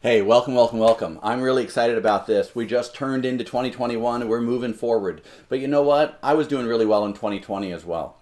Hey, welcome, welcome, welcome. I'm really excited about this. We just turned into 2021 and we're moving forward. But you know what? I was doing really well in 2020 as well.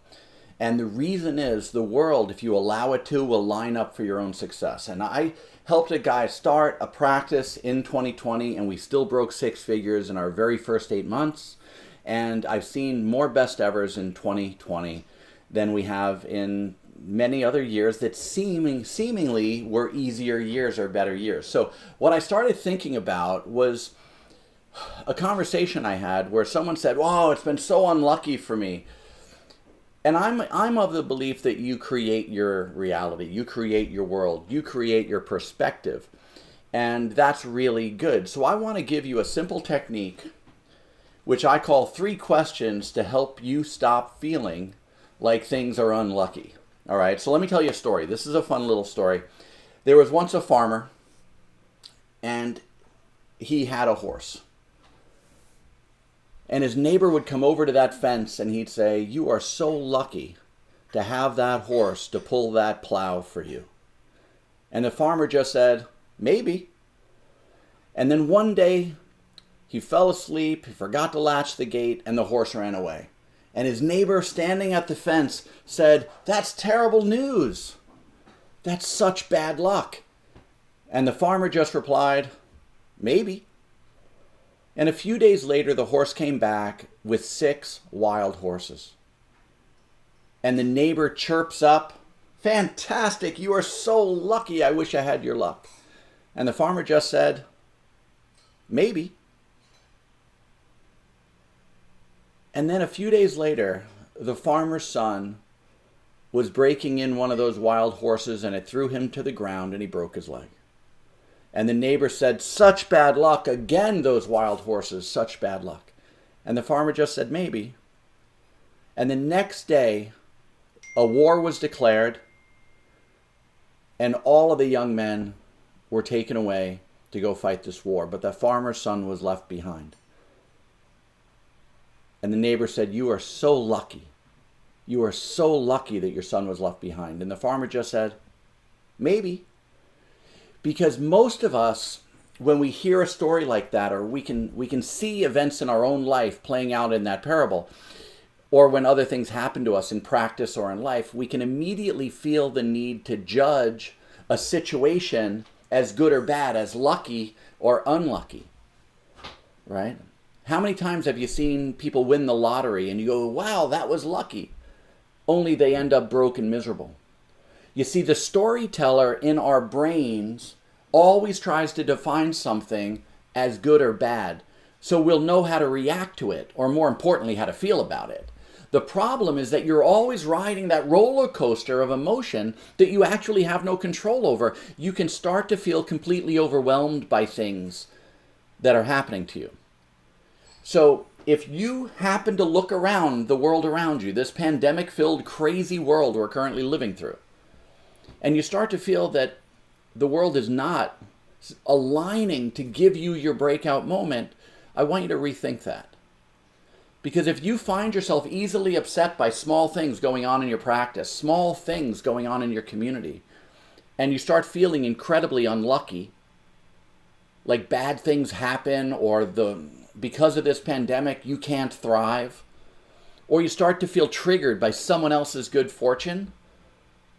And the reason is the world, if you allow it to, will line up for your own success. And I helped a guy start a practice in 2020 and we still broke six figures in our very first 8 months. And I've seen more best evers in 2020 than we have in many other years that seemingly were easier years or better years. So what I started thinking about was a conversation I had where someone said, "Wow, it's been so unlucky for me." And I'm of the belief that you create your reality, you create your world, you create your perspective. And that's really good. So I want to give you a simple technique which I call three questions to help you stop feeling like things are unlucky. All right, so let me tell you a story. This is a fun little story. There was once a farmer, and he had a horse. And his neighbor would come over to that fence and he'd say, "You are so lucky to have that horse to pull that plow for you." And the farmer just said, "Maybe." And then one day he fell asleep, he forgot to latch the gate, and the horse ran away. And his neighbor standing at the fence said, "That's terrible news. That's such bad luck." And the farmer just replied, "Maybe." And a few days later, the horse came back with 6 wild horses. And the neighbor chirps up, "Fantastic, you are so lucky, I wish I had your luck." And the farmer just said, "Maybe." And then a few days later, the farmer's son was breaking in one of those wild horses and it threw him to the ground and he broke his leg. And the neighbor said, "Such bad luck. Again, those wild horses, such bad luck." And the farmer just said, "Maybe." And the next day, a war was declared and all of the young men were taken away to go fight this war. But the farmer's son was left behind. And the neighbor said, "You are so lucky. You are so lucky that your son was left behind." And the farmer just said, "Maybe." Because most of us, when we hear a story like that, or we can see events in our own life playing out in that parable, or when other things happen to us in practice or in life, we can immediately feel the need to judge a situation as good or bad, as lucky or unlucky, right? How many times have you seen people win the lottery and you go, "Wow, that was lucky," only they end up broke and miserable? You see, the storyteller in our brains always tries to define something as good or bad, so we'll know how to react to it, or more importantly, how to feel about it. The problem is that you're always riding that roller coaster of emotion that you actually have no control over. You can start to feel completely overwhelmed by things that are happening to you. So if you happen to look around the world around you, this pandemic-filled crazy world we're currently living through, and you start to feel that the world is not aligning to give you your breakout moment, I want you to rethink that. Because if you find yourself easily upset by small things going on in your practice, small things going on in your community, and you start feeling incredibly unlucky, like bad things happen, or because of this pandemic you can't thrive, or you start to feel triggered by someone else's good fortune,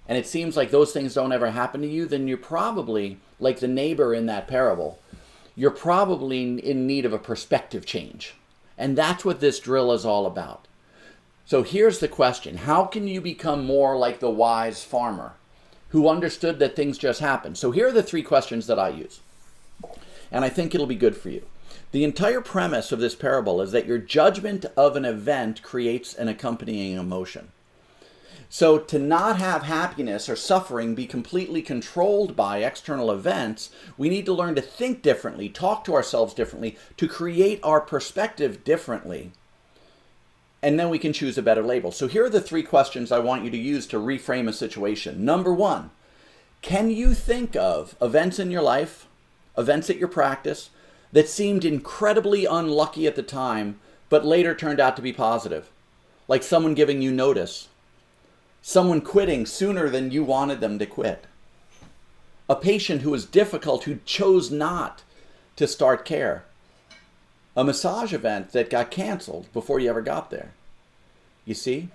and it seems like those things don't ever happen to you, then you're probably, like the neighbor in that parable, you're probably in need of a perspective change. And that's what this drill is all about. So here's the question: how can you become more like the wise farmer who understood that things just happen? So here are the 3 questions that I use, and I think it'll be good for you. The entire premise of this parable is that your judgment of an event creates an accompanying emotion. So to not have happiness or suffering be completely controlled by external events, we need to learn to think differently, talk to ourselves differently, to create our perspective differently. And then we can choose a better label. So here are the 3 questions I want you to use to reframe a situation. Number 1, can you think of events in your life, events at your practice, that seemed incredibly unlucky at the time, but later turned out to be positive? Like someone giving you notice, someone quitting sooner than you wanted them to quit, A patient who was difficult, who chose not to start care. A massage event that got canceled before you ever got there. You see?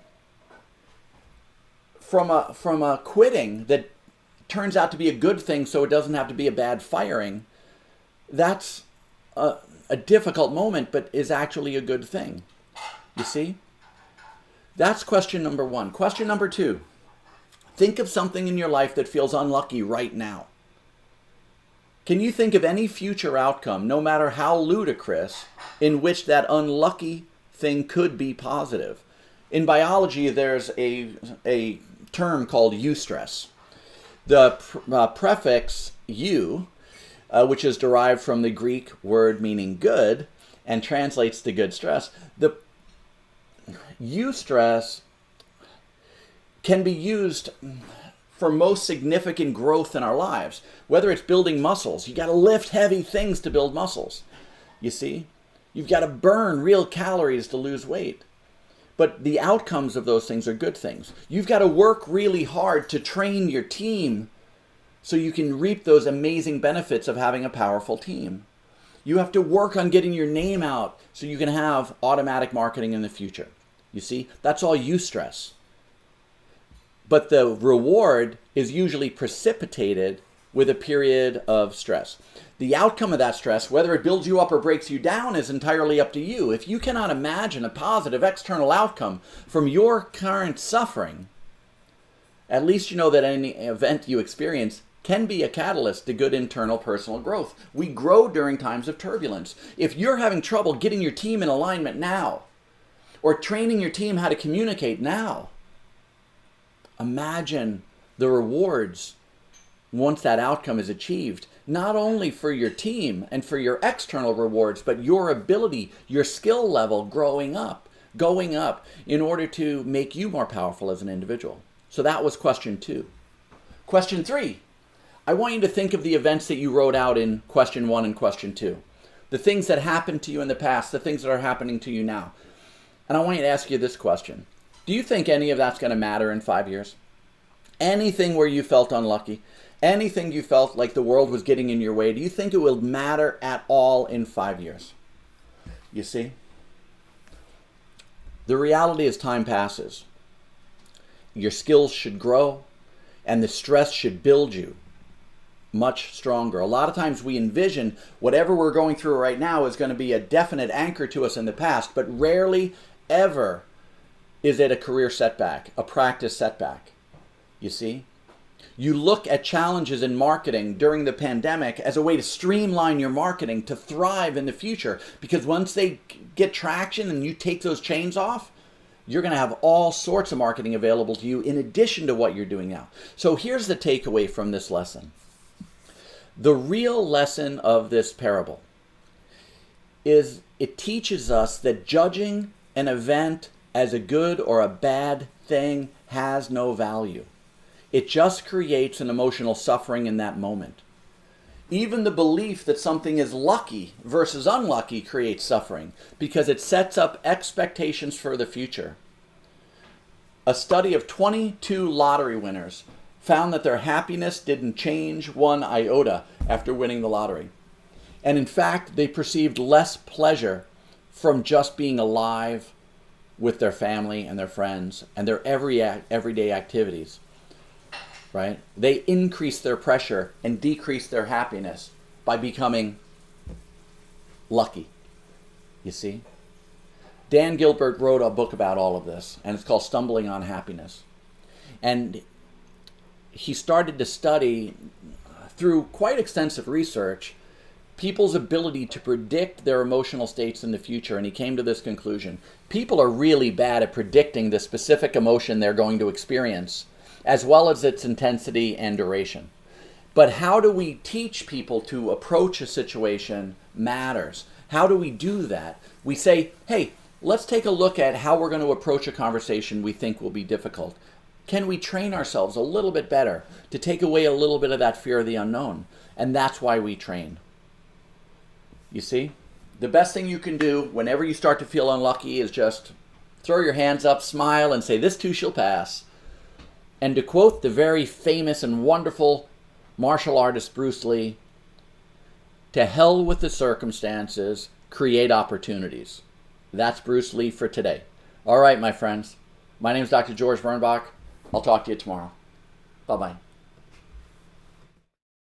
From a quitting that turns out to be a good thing so it doesn't have to be a bad firing, that's a difficult moment but is actually a good thing. You see? That's question number one. Question number two. Think of something in your life that feels unlucky right now. Can you think of any future outcome, no matter how ludicrous, in which that unlucky thing could be positive? In biology, there's a term called eustress. The prefix eu, which is derived from the Greek word meaning good and translates to good stress, the eustress can be used for most significant growth in our lives. Whether it's building muscles, you got to lift heavy things to build muscles. You see? You've got to burn real calories to lose weight. But the outcomes of those things are good things. You've got to work really hard to train your team so you can reap those amazing benefits of having a powerful team. You have to work on getting your name out so you can have automatic marketing in the future. You see? That's all eustress. But the reward is usually precipitated with a period of stress. The outcome of that stress, whether it builds you up or breaks you down, is entirely up to you. If you cannot imagine a positive external outcome from your current suffering, at least you know that any event you experience can be a catalyst to good internal personal growth. We grow during times of turbulence. If you're having trouble getting your team in alignment now, or training your team how to communicate now, imagine the rewards once that outcome is achieved, not only for your team and for your external rewards, but your ability, your skill level going up in order to make you more powerful as an individual. So that was question 2. Question 3, I want you to think of the events that you wrote out in question 1 and question 2. The things that happened to you in the past, the things that are happening to you now. And I want you to ask you this question. Do you think any of that's going to matter in 5 years? Anything where you felt unlucky, anything you felt like the world was getting in your way, do you think it will matter at all in 5 years? You see? The reality is time passes. Your skills should grow, and the stress should build you much stronger. A lot of times we envision whatever we're going through right now is going to be a definite anchor to us in the past, but rarely ever is it a career setback, a practice setback. You see? You look at challenges in marketing during the pandemic as a way to streamline your marketing to thrive in the future, because once they get traction and you take those chains off, you're going to have all sorts of marketing available to you in addition to what you're doing now. So here's the takeaway from this lesson. The real lesson of this parable is it teaches us that judging an event as a good or a bad thing has no value. It just creates an emotional suffering in that moment. Even the belief that something is lucky versus unlucky creates suffering because it sets up expectations for the future. A study of 22 lottery winners found that their happiness didn't change one iota after winning the lottery. And in fact, they perceived less pleasure from just being alive with their family and their friends and their everyday activities. Right? They increase their pressure and decrease their happiness by becoming lucky. You see? Dan Gilbert wrote a book about all of this, and it's called Stumbling on Happiness. And he started to study, through quite extensive research, people's ability to predict their emotional states in the future, and he came to this conclusion. People are really bad at predicting the specific emotion they're going to experience, as well as its intensity and duration. But how do we teach people to approach a situation matters. How do we do that? We say, hey, let's take a look at how we're going to approach a conversation we think will be difficult. Can we train ourselves a little bit better to take away a little bit of that fear of the unknown? And that's why we train. You see? The best thing you can do whenever you start to feel unlucky is just throw your hands up, smile, and say, this too shall pass. And to quote the very famous and wonderful martial artist Bruce Lee, to hell with the circumstances, create opportunities. That's Bruce Lee for today. All right, my friends. My name is Dr. George Birnbach. I'll talk to you tomorrow. Bye-bye.